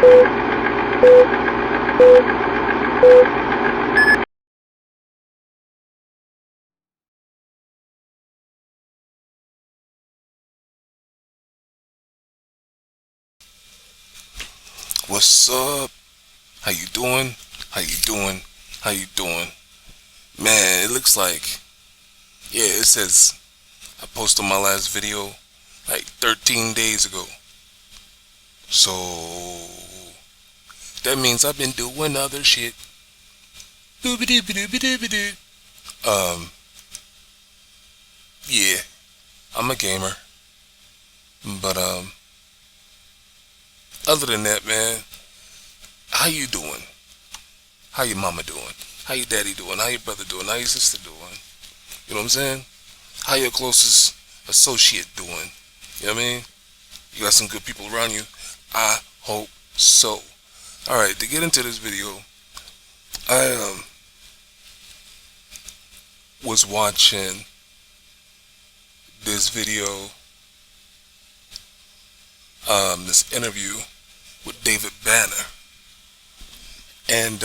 What's up? How you doing? How you doing? How you doing? Man, it looks like, it says I posted my last video like 13 days ago. So that means I've been doing other shit. Doobie-doobie-doobie-doobie-doo. Yeah, I'm a gamer. But other than that, man, how you doing? How your mama doing? How your daddy doing? How your brother doing? How your sister doing? You know what I'm saying? How your closest associate doing? You know what I mean? You got some good people around you? I hope so. Alright, to get into this video, I was watching this video, this interview with David Banner. And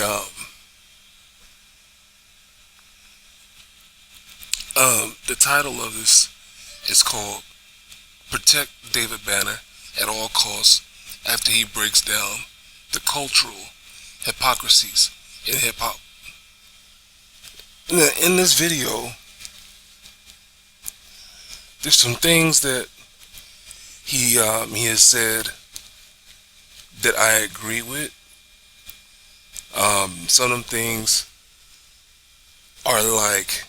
the title of this is called Protect David Banner at All Costs After He Breaks Down the Cultural Hypocrisies in Hip Hop. In this video, there's some things that he has said that I agree with. Some of them things are like,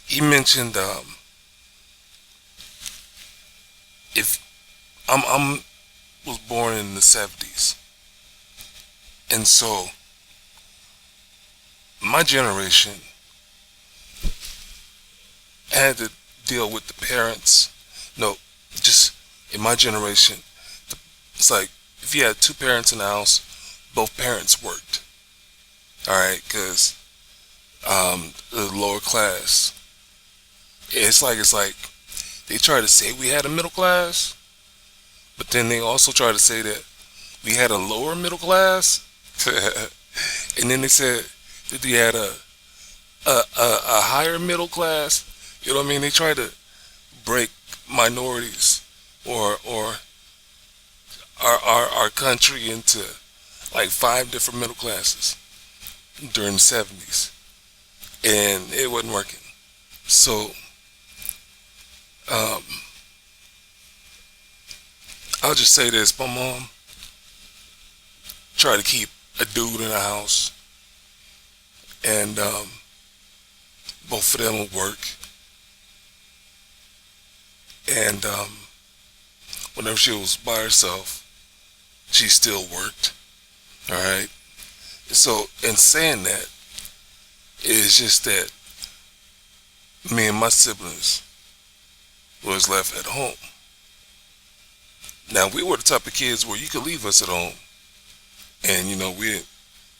he mentioned if I'm was born in the 70s, and so my generation had to deal with the parents. No, just in my generation, it's like if you had two parents in the house, both parents worked. All right, because the lower class, it's like they try to say we had a middle class, but then they also try to say that we had a lower middle class, and then they said that we had a higher middle class. You know what I mean? They try to break minorities or our country into like 5 different middle classes during the 70s, and it wasn't working. So I'll just say this: my mom tried to keep a dude in the house, and both of them would work, and whenever she was by herself, she still worked. All right. So in saying that, it's just that me and my siblings was left at home. Now, we were the type of kids where you could leave us at home and, we didn't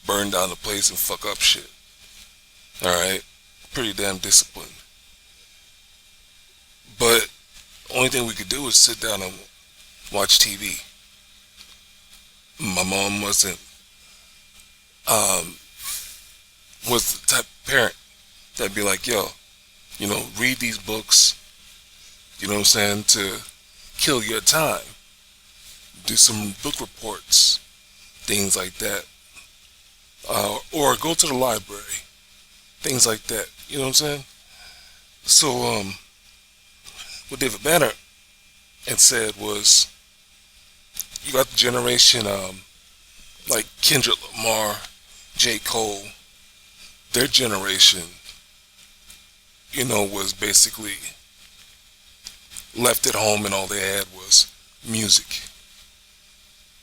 burn down the place and fuck up shit. Alright? Pretty damn disciplined. But the only thing we could do was sit down and watch TV. My mom was the type of parent that'd be like, yo, read these books, you know what I'm saying, to kill your time. Do some book reports, things like that. Or go to the library, things like that, you know what I'm saying? So, what David Banner had said was, you got the generation, like Kendrick Lamar, J. Cole, their generation, was basically left at home and all they had was music.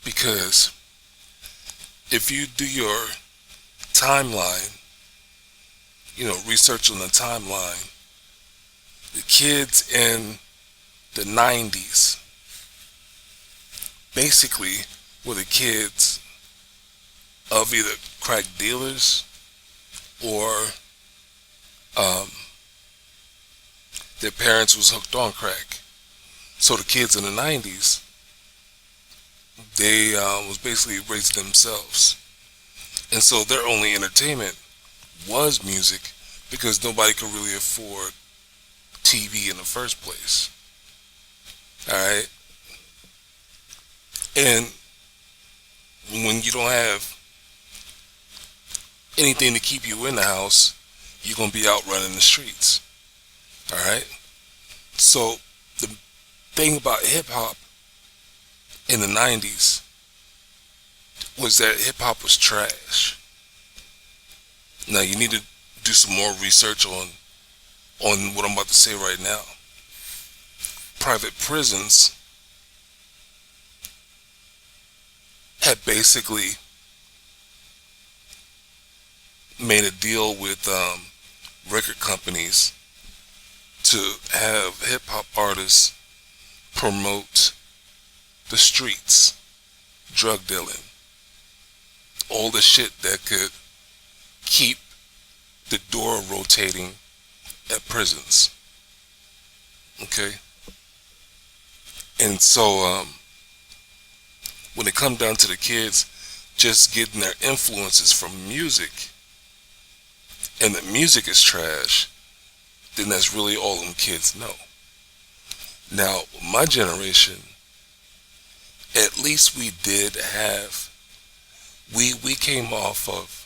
Because if you do your timeline, research on the timeline, the kids in the 90s basically were the kids of either crack dealers or their parents was hooked on crack. So the kids in the 90s they was basically raising themselves, and so their only entertainment was music because nobody could really afford TV in the first place. All right, and when you don't have anything to keep you in the house, you're gonna be out running the streets. All right. So the thing about hip hop in the '90s was that hip hop was trash. Now you need to do some more research on what I'm about to say right now. Private prisons had basically made a deal with record companies to have hip hop artists promote the streets, drug dealing, all the shit that could keep the door rotating at prisons. Okay? And so when it comes down to the kids just getting their influences from music, and the music is trash, then that's really all them kids know. Now, my generation, at least we did have, we came off of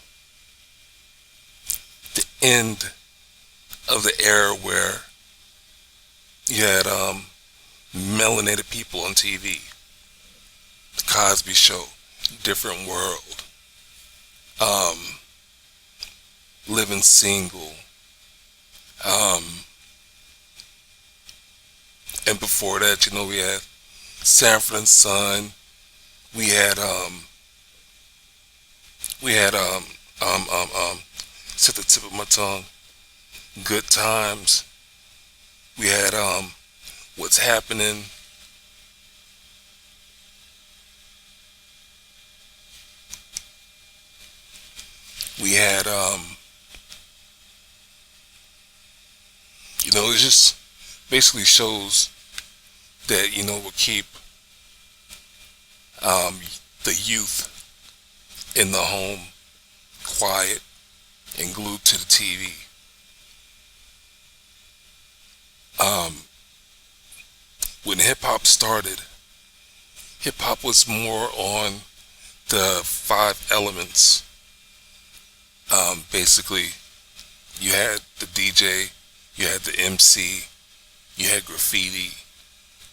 the end of the era where you had melanated people on TV, the Cosby Show, Different World, Living Single, and before that, you know, we had Sanford and Son. We had it's at the tip of my tongue, Good Times. We had What's Happening. We had you know, it just basically shows that, you know, will keep the youth in the home quiet and glued to the TV. When hip hop started, hip hop was more on the five elements. Basically, you had the DJ, you had the MC, you had graffiti,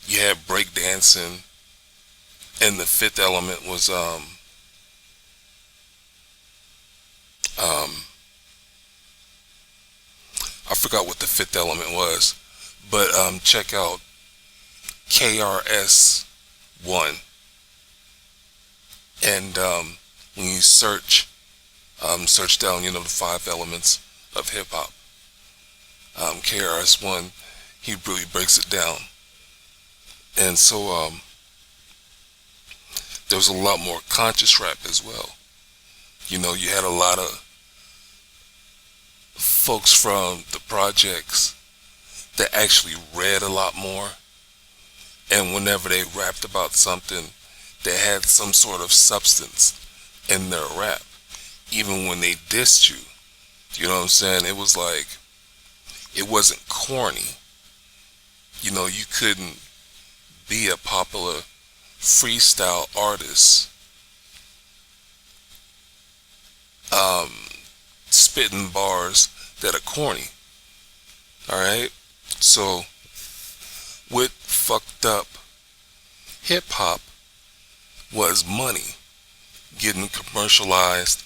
you had breakdancing, and the fifth element was I forgot what the fifth element was, but check out KRS-One, and when you search down, you know, the five elements of hip hop. KRS-One, he really breaks it down, and so there was a lot more conscious rap as well. You know, you had a lot of folks from the projects that actually read a lot more, and whenever they rapped about something, they had some sort of substance in their rap. Even when they dissed you, you know what I'm saying? It was like, it wasn't corny. You know, you couldn't be a popular freestyle artist spitting bars that are corny. Alright? So, what fucked up hip hop was money. Getting commercialized,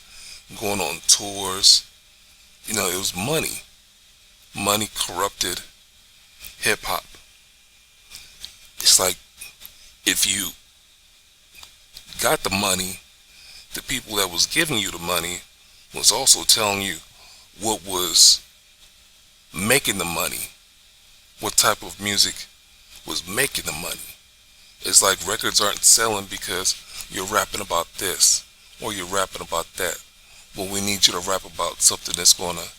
going on tours. You know, it was money. Money corrupted hip hop. It's like, if you got the money, the people that was giving you the money was also telling you what was making the money, what type of music was making the money. It's like records aren't selling because you're rapping about this or you're rapping about that. Well, we need you to rap about something that's going to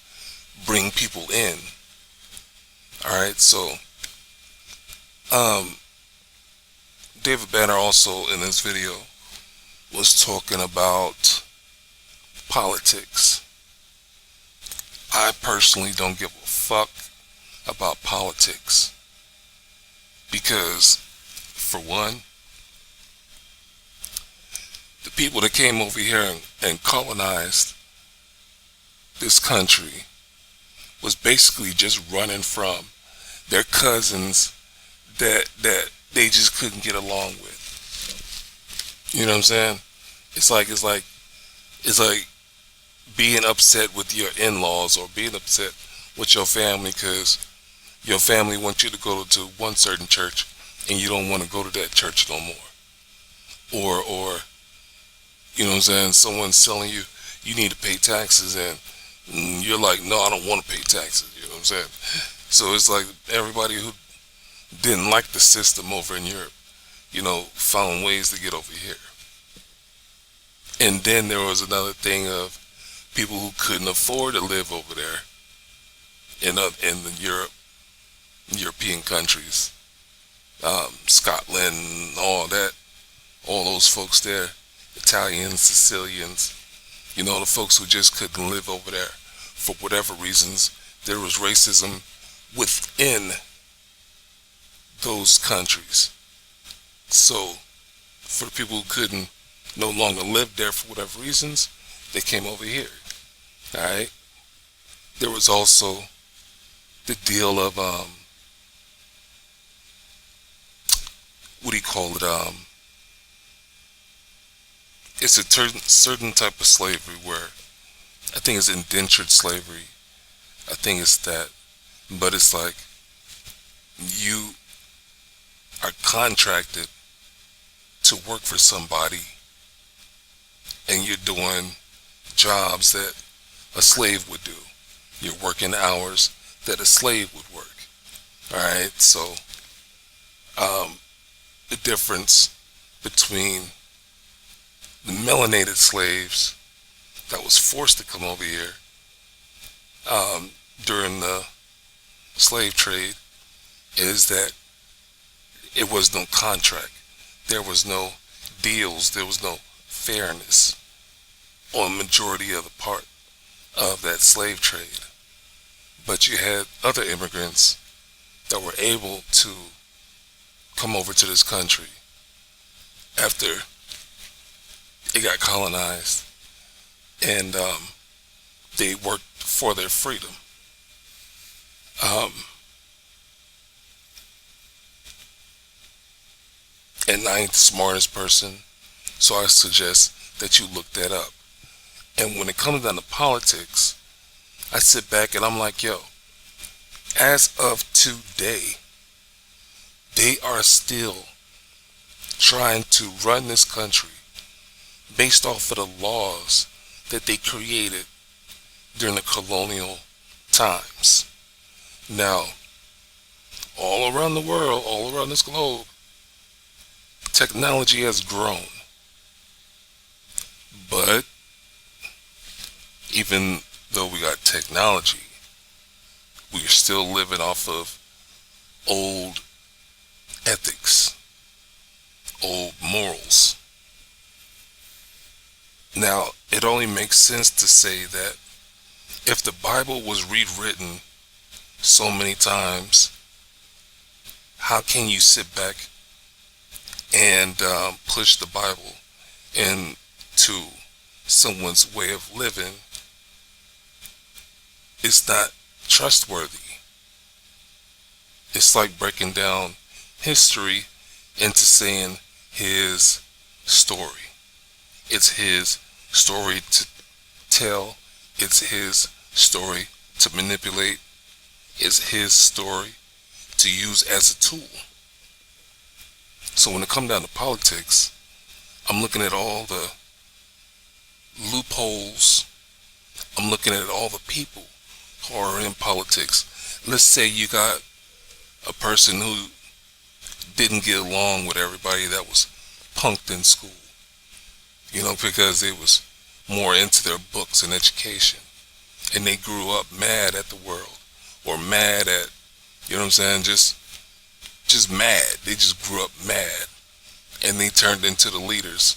bring people in. Alright, so David Banner also in this video was talking about politics. I personally don't give a fuck about politics because, for one, the people that came over here and colonized this country was basically just running from their cousins that they just couldn't get along with. You know what I'm saying? It's like being upset with your in-laws or being upset with your family because your family wants you to go to one certain church and you don't want to go to that church no more. Or you know what I'm saying, someone's telling you you need to pay taxes and you're like, no, I don't want to pay taxes. You know what I'm saying? So it's like everybody who didn't like the system over in Europe, found ways to get over here. And then there was another thing of people who couldn't afford to live over there in the European countries, Scotland, all those folks there, Italians, Sicilians, the folks who just couldn't live over there for whatever reasons. There was racism within those countries. So for the people who couldn't no longer live there for whatever reasons, they came over here. Alright? There was also the deal of it's a certain type of slavery where I think it's indentured slavery. I think it's that, but it's like you are contracted to work for somebody and you're doing jobs that a slave would do. You're working hours that a slave would work. Alright, so the difference between the melanated slaves that was forced to come over here during the slave trade is that it was no contract. There was no deals. There was no fairness on majority of the part of that slave trade. But you had other immigrants that were able to come over to this country after it got colonized, and they worked for their freedom. And I ain't the smartest person, so I suggest that you look that up. And when it comes down to politics, I sit back and I'm like, yo, as of today, they are still trying to run this country based off of the laws that they created during the colonial times. Now, all around the world, all around this globe, technology has grown. But even though we got technology, we're still living off of old ethics, old morals. Now, it only makes sense to say that if the Bible was rewritten so many times, how can you sit back and push the Bible into someone's way of living? It's not trustworthy. It's like breaking down history into saying his story. It's his story to tell. It's his story to manipulate. It's his story to use as a tool. So when it comes down to politics, I'm looking at all the loopholes. I'm looking at all the people who are in politics. Let's say you got a person who didn't get along with everybody that was punked in school, because they was more into their books and education, and they grew up mad at the world, or mad at, just mad. They just grew up mad. and they turned into the leaders.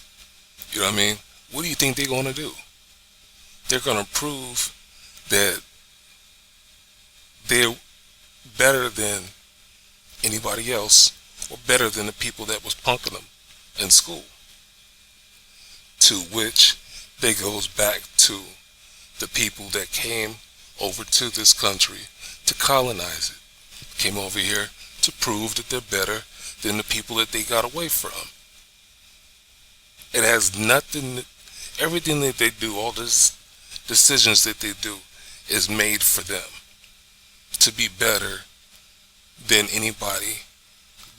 You know what I mean? What do you think they're going to do? They're going to prove that they're better than anybody else, or better than the people that was punking them in school. To which they goes back to the people that came over to this country to colonize it. Came over here to prove that they're better than the people that they got away from. It has nothing, everything that they do, all these decisions that they do is made for them to be better than anybody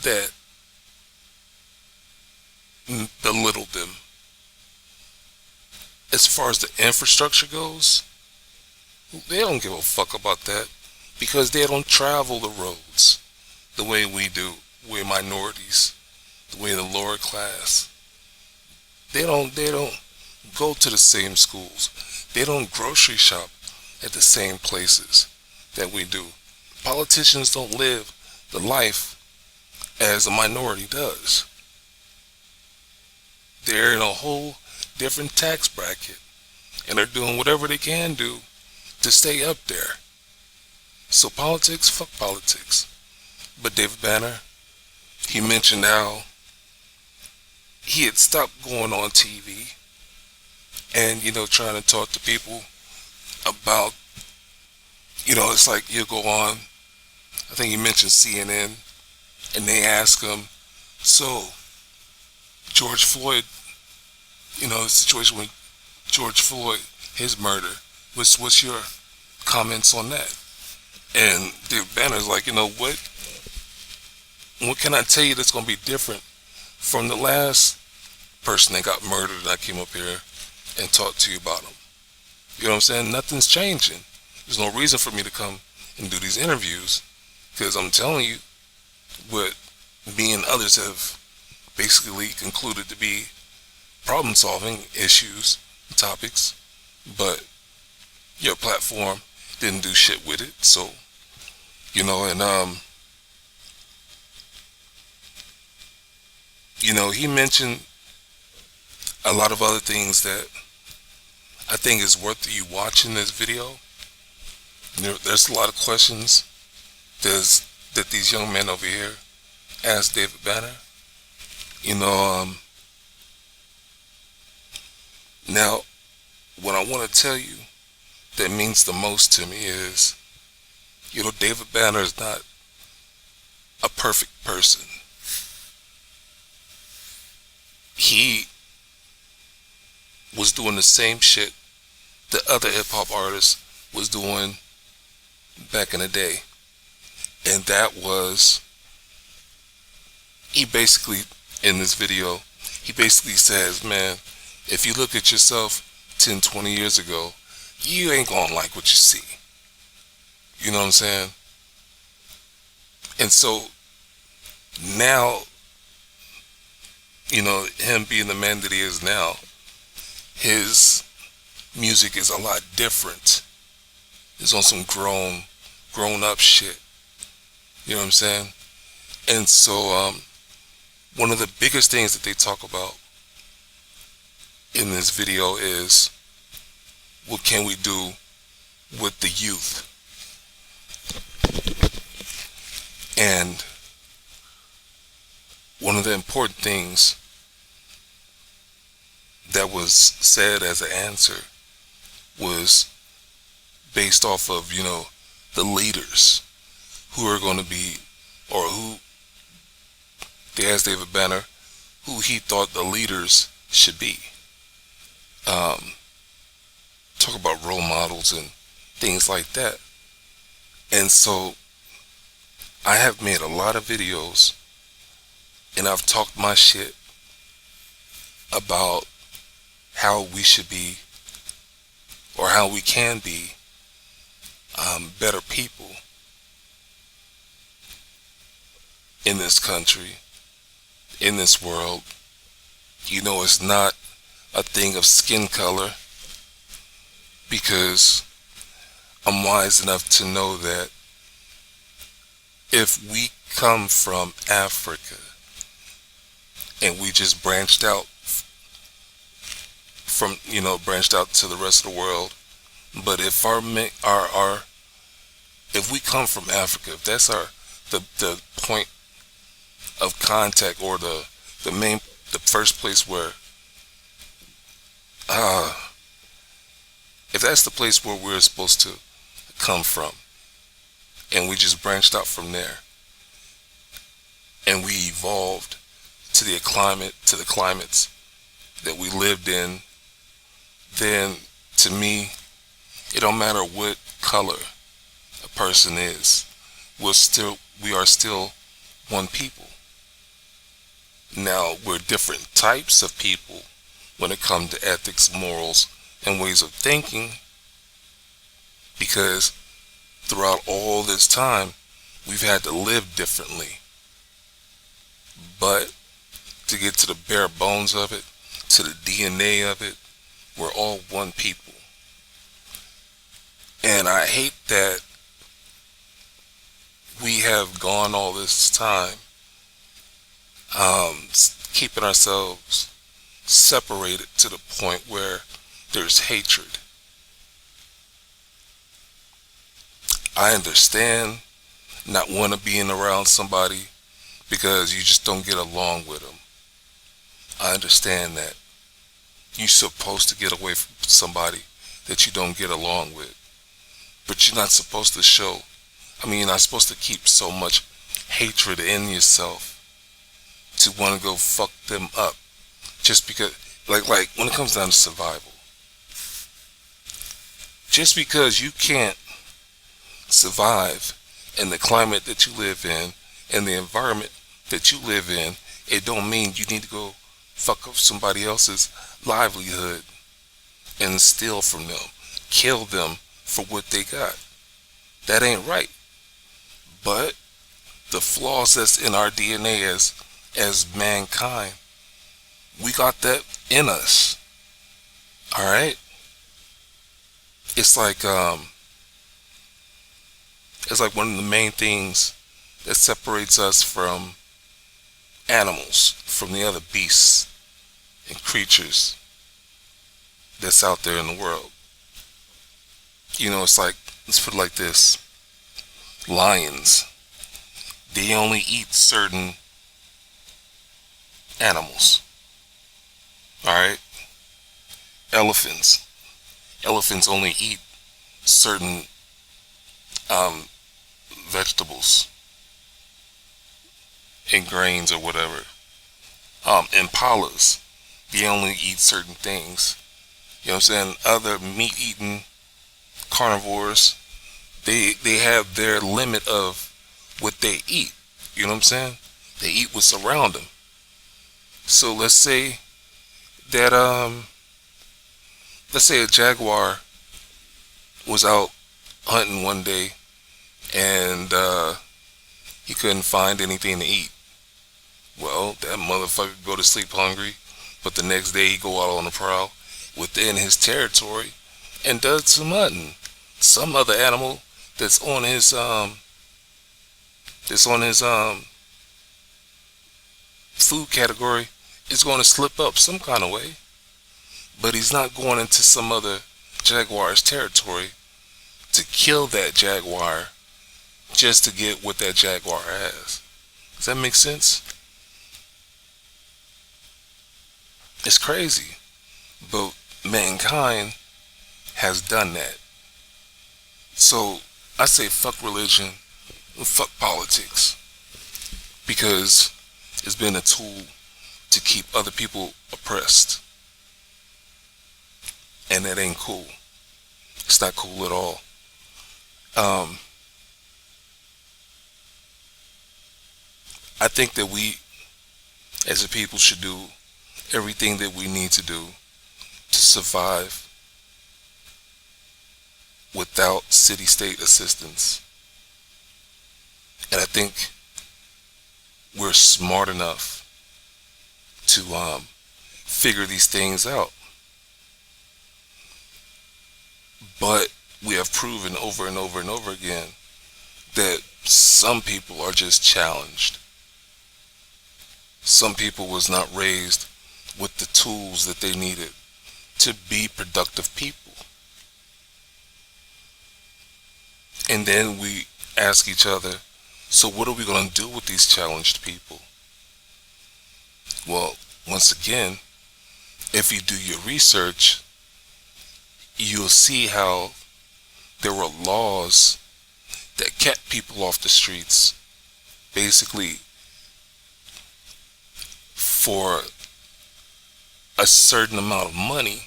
that belittled them. As far as the infrastructure goes, they don't give a fuck about that, because they don't travel the roads the way we do. We're minorities, the way the lower class. They don't go to the same schools. They don't grocery shop at the same places that we do. Politicians don't live the life as a minority does. They're in a whole different tax bracket, and they're doing whatever they can do to stay up there. So politics, fuck politics. But David Banner, he mentioned how he had stopped going on TV and, trying to talk to people about, it's like you go on, I think he mentioned CNN, and they ask him, so, George Floyd, the situation with George Floyd, his murder, what's your comments on that? And David Banner's like, what can I tell you that's going to be different from the last person that got murdered and I came up here and talked to you about him? You know what I'm saying? Nothing's changing. There's no reason for me to come and do these interviews, because I'm telling you what me and others have basically concluded to be problem-solving issues, topics, but your platform didn't do shit with it. So, he mentioned a lot of other things that I think is worth you watching this video. There's a lot of questions that these young men over here asked David Banner. Now, what I want to tell you that means the most to me is, David Banner is not a perfect person. He was doing the same shit that other hip-hop artists was doing back in the day. And that was, he basically, in this video, he basically says, man, if you look at yourself 10, 20 years ago, you ain't gonna like what you see. You know what I'm saying? And so, now, him being the man that he is now, his music is a lot different. It's on some grown up shit. You know what I'm saying? And so, one of the biggest things that they talk about in this video is, what can we do with the youth? And one of the important things that was said as an answer was based off of, the leaders who are going to be, or who, they asked David Banner who he thought the leaders should be. Talk about role models and things like that. And so, I have made a lot of videos, and I've talked my shit about how we should be, or how we can be, better people in this country, in this world. It's not a thing of skin color, because I'm wise enough to know that if we come from Africa and we just branched out from, branched out to the rest of the world. But if our if we come from Africa, if that's the point of contact, or the first place where if that's the place where we're supposed to come from, and we just branched out from there, and we evolved to the climates that we lived in, then to me, it don't matter what color a person is, we are still one people. Now, we're different types of people when it comes to ethics, morals, and ways of thinking, because throughout all this time, we've had to live differently. But to get to the bare bones of it, to the DNA of it, we're all one people. And I hate that we have gone all this time keeping ourselves separated to the point where there's hatred. I understand not want to being around somebody because you just don't get along with them. I understand that. You're supposed to get away from somebody that you don't get along with. But you're not supposed to you're not supposed to keep so much hatred in yourself to want to go fuck them up. Just because, like when it comes down to survival. Just because you can't survive in the climate that you live in and the environment that you live in, it don't mean you need to go fuck up somebody else's livelihood and steal from them, kill them for what they got. That ain't right. But the flaws that's in our DNA as mankind, we got that in us. Alright? It's like one of the main things that separates us from animals, from the other beasts and creatures that's out there in the world. It's like, let's put it like this. Lions, they only eat certain animals. Alright? Elephants only eat certain vegetables and grains or whatever. Impalas, they only eat certain things. You know what I'm saying? Other meat-eating carnivores, they have their limit of what they eat. You know what I'm saying? They eat what's around them. So let's say that let's say a jaguar was out hunting one day and he couldn't find anything to eat. Well, that motherfucker go to sleep hungry, but the next day he go out on the prowl within his territory and does some hunting. Some other animal that's on his food category is going to slip up some kind of way, but he's not going into some other jaguar's territory to kill that jaguar just to get what that jaguar has. Does that make sense? It's crazy, but mankind has done that. So I say fuck religion and fuck politics, because it's been a tool to keep other people oppressed, and that ain't cool. It's not cool at all. I think that we as a people should do everything that we need to do to survive without city-state assistance. And I think we're smart enough to figure these things out. But we have proven over and over and over again that some people are just challenged. some people was not raised with the tools that they needed to be productive people. And then we ask each other, so what are we going to do with these challenged people? Well, once again, if you do your research, you'll see how there were laws that kept people off the streets, basically for a certain amount of money.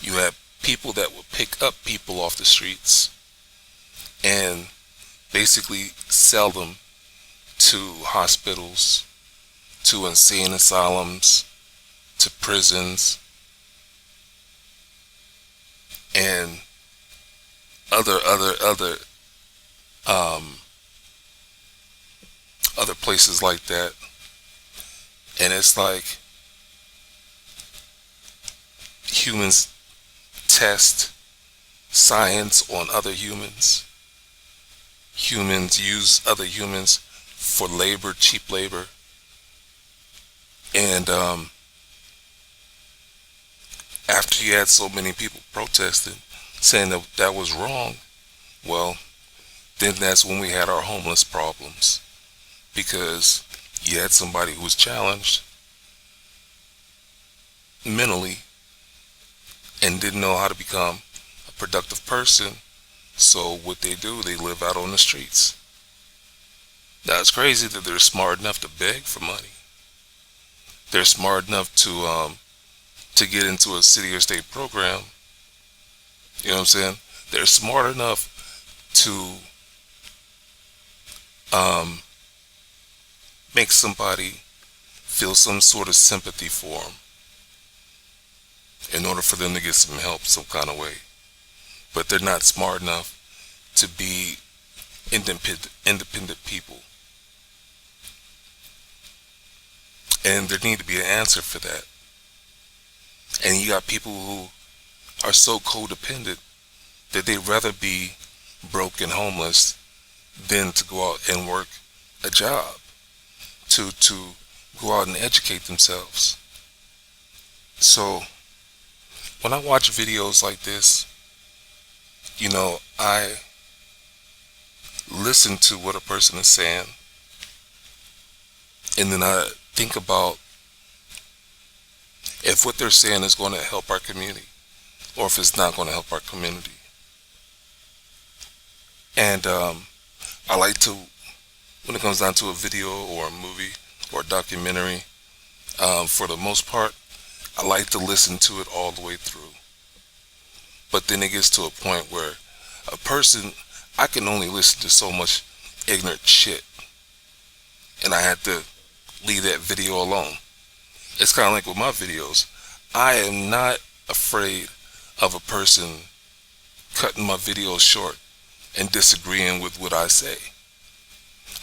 You had people that would pick up people off the streets and basically sell them to hospitals, to insane asylums, to prisons, and other places like that. And it's like humans test science on other humans. Humans use other humans for labor, cheap labor. And after you had so many people protesting, saying that that was wrong, well, then that's when we had our homeless problems. Because you had somebody who was challenged mentally and didn't know how to become a productive person. So what they do, they live out on the streets. Now it's crazy that they're smart enough to beg for money. They're smart enough to get into a city or state program. You know what I'm saying? They're smart enough to make somebody feel some sort of sympathy for them in order for them to get some help some kind of way. But they're not smart enough to be independent people. And there need to be an answer for that. And you got people who are so codependent that they'd rather be broke and homeless than to go out and work a job, to go out and educate themselves. So when I watch videos like this, you know, I listen to what a person is saying, and then I think about if what they're saying is going to help our community or if it's not going to help our community. And I like to, when it comes down to a video or a movie or a documentary, for the most part, I like to listen to it all the way through. But then it gets to a point where a person, I can only listen to so much ignorant shit, and I had to leave that video alone. It's kind of like with my videos. I am not afraid of a person cutting my videos short and disagreeing with what I say.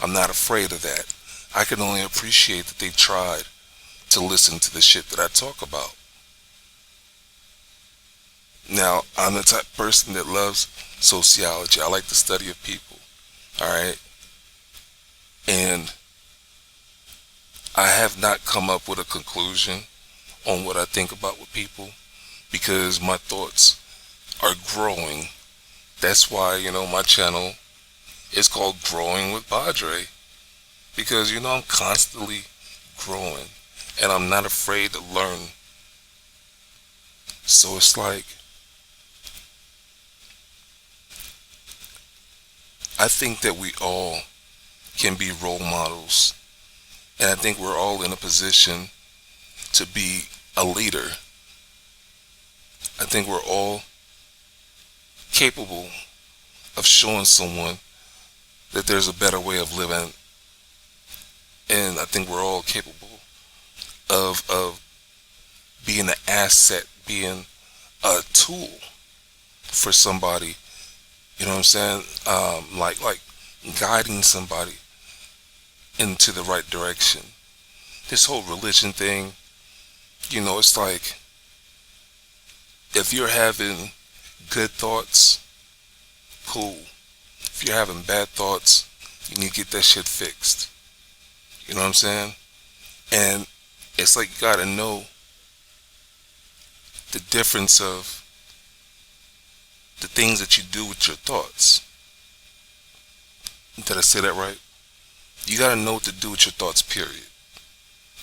I'm not afraid of that. I can only appreciate that they tried to listen to the shit that I talk about. Now, I'm the type of person that loves sociology. I like the study of people. Alright? And I have not come up with a conclusion on what I think about with people because my thoughts are growing. That's why, you know, my channel is called Growing with Podrey, because, you know, I'm constantly growing and I'm not afraid to learn. So it's like, I think that we all can be role models, and I think we're all in a position to be a leader. I think we're all capable of showing someone that there's a better way of living, and I think we're all capable of being an asset, being a tool for somebody. You know what I'm saying? Like guiding somebody into the right direction. This whole religion thing, you know, it's like if you're having good thoughts, cool. If you're having bad thoughts, you need to get that shit fixed. You know what I'm saying? And it's like you gotta know the difference of the things that you do with your thoughts. Did I say that right? You gotta know what to do with your thoughts, period.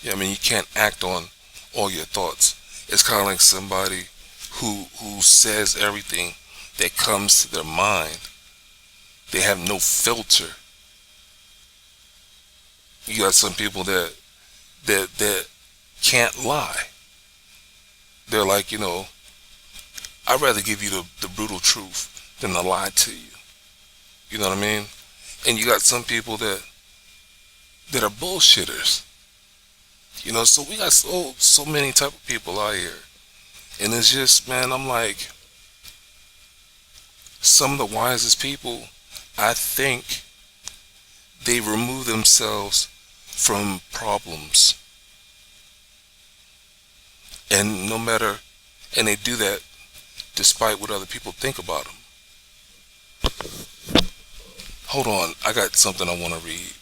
Yeah, I mean, you can't act on all your thoughts. It's kind of like somebody who says everything that comes to their mind. They have no filter. You got some people that can't lie. They're like, I'd rather give you the brutal truth than to lie to you. You know what I mean? And you got some people that are bullshitters. So we got so many type of people out here. And it's just, man, I'm like, some of the wisest people, I think they remove themselves from problems. And they do that despite what other people think about them. Hold on, I got something I want to read.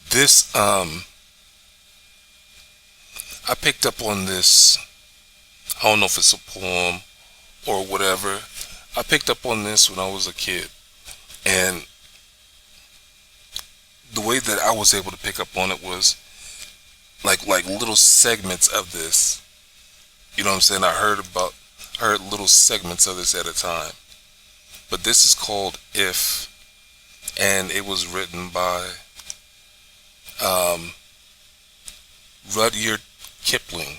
This, I picked up on this, I don't know if it's a poem or whatever. I picked up on this when I was a kid. And the way that I was able to pick up on it was like little segments of this. You know what I'm saying? I heard little segments of this at a time. But this is called If, and it was written by Rudyard Kipling.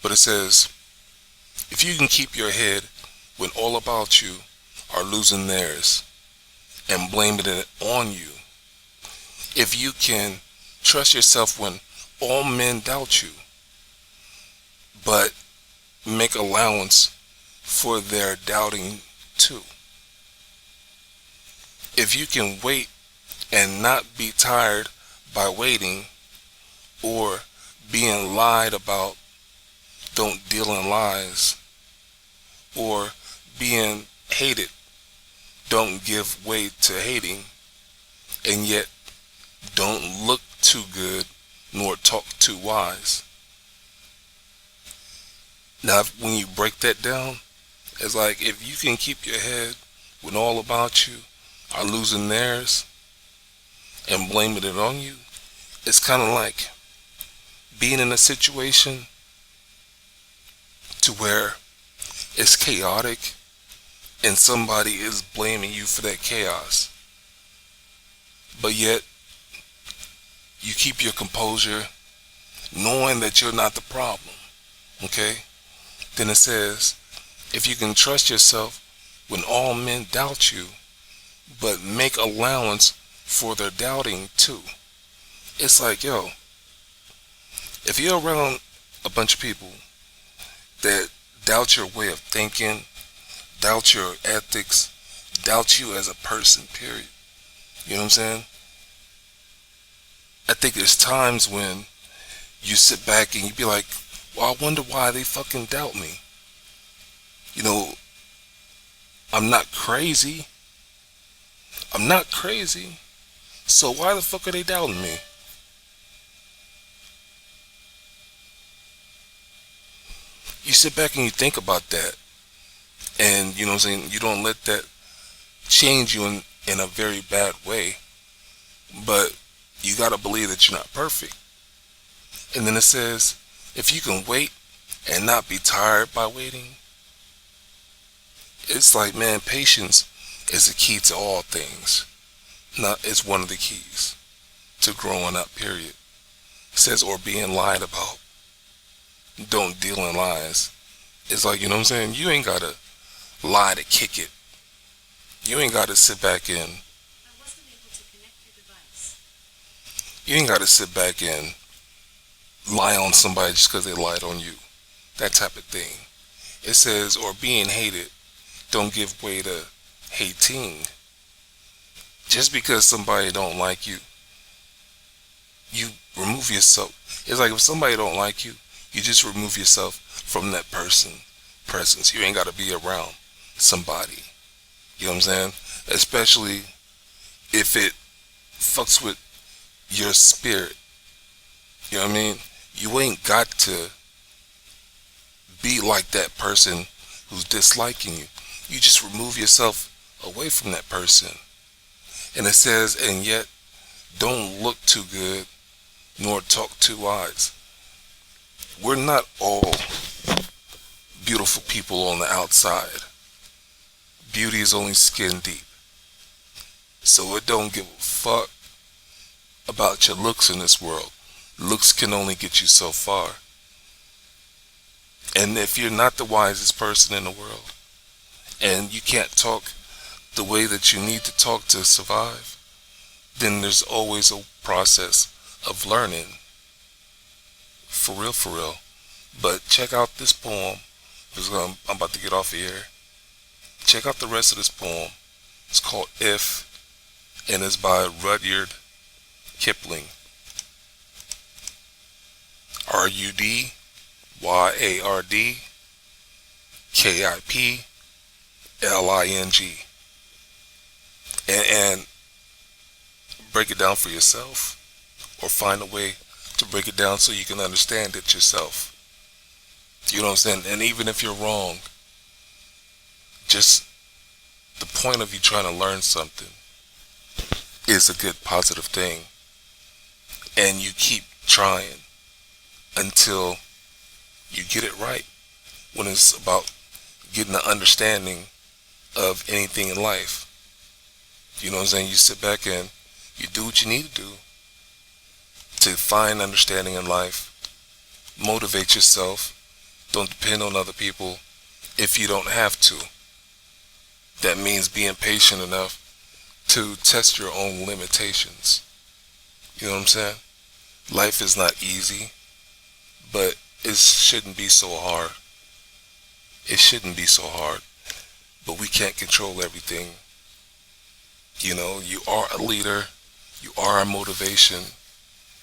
But it says, if you can keep your head when all about you are losing theirs and blaming it on you, if you can trust yourself when all men doubt you, but make allowance for their doubting too, if you can wait and not be tired by waiting or being lied about, don't deal in lies, or being hated, don't give way to hating, and yet don't look too good nor talk too wise. Now, when you break that down, it's like if you can keep your head when all about you are losing theirs and blaming it on you, it's kind of like being in a situation to where it's chaotic and somebody is blaming you for that chaos, but yet you keep your composure knowing that you're not the problem. Okay? Then it says, if you can trust yourself when all men doubt you, but make allowance for their doubting too. It's like, yo, if you're around a bunch of people that doubt your way of thinking, doubt your ethics, doubt you as a person, period. You know what I'm saying? I think there's times when you sit back and you be like, well, I wonder why they fucking doubt me. I'm not crazy. I'm not crazy. So why the fuck are they doubting me? You sit back and you think about that. And, you know what I'm saying, you don't let that change you in a very bad way. But you gotta believe that you're not perfect. And then it says, if you can wait and not be tired by waiting. It's like, man, patience is the key to all things. Not, it's one of the keys to growing up, period. It says, or being lied about. Don't deal in lies. It's like, you know what I'm saying? You ain't gotta lie to kick it. You ain't gotta sit back and you ain't gotta sit back and lie on somebody just because they lied on you. That type of thing. It says, or being hated, don't give way to hating. Just because somebody don't like you, you remove yourself. It's like if somebody don't like you, you just remove yourself from that presence. You ain't gotta be around somebody. You know what I'm saying? Especially if it fucks with your spirit. You know what I mean? You ain't got to be like that person who's disliking you. You just remove yourself away from that person. And it says, and yet don't look too good nor talk too wise. We're not all beautiful people on the outside. Beauty is only skin deep. So it don't give a fuck about your looks in this world. Looks can only get you so far. And if you're not the wisest person in the world, and you can't talk the way that you need to talk to survive, then there's always a process of learning. For real, for real. But check out this poem, because I'm about to get off of here. Check out the rest of this poem. It's called If, and it's by Rudyard Kipling. Rudyard Kipling. And break it down for yourself, or find a way to break it down so you can understand it yourself. You know what I'm saying? And even if you're wrong, just the point of you trying to learn something is a good positive thing. And you keep trying until you get it right. When it's about getting an understanding of anything in life. You know what I'm saying? You sit back and you do what you need to do to find understanding in life. Motivate yourself. Don't depend on other people if you don't have to. That means being patient enough to test your own limitations. You know what I'm saying? Life is not easy, but it shouldn't be so hard. It shouldn't be so hard. But we can't control everything. You know, you are a leader. You are a motivation.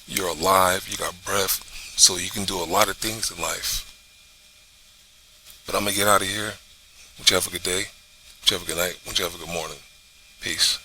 You're alive. You got breath. So you can do a lot of things in life. But I'm going to get out of here. Won't you have a good day? Won't you have a good night? Won't you have a good morning? Peace.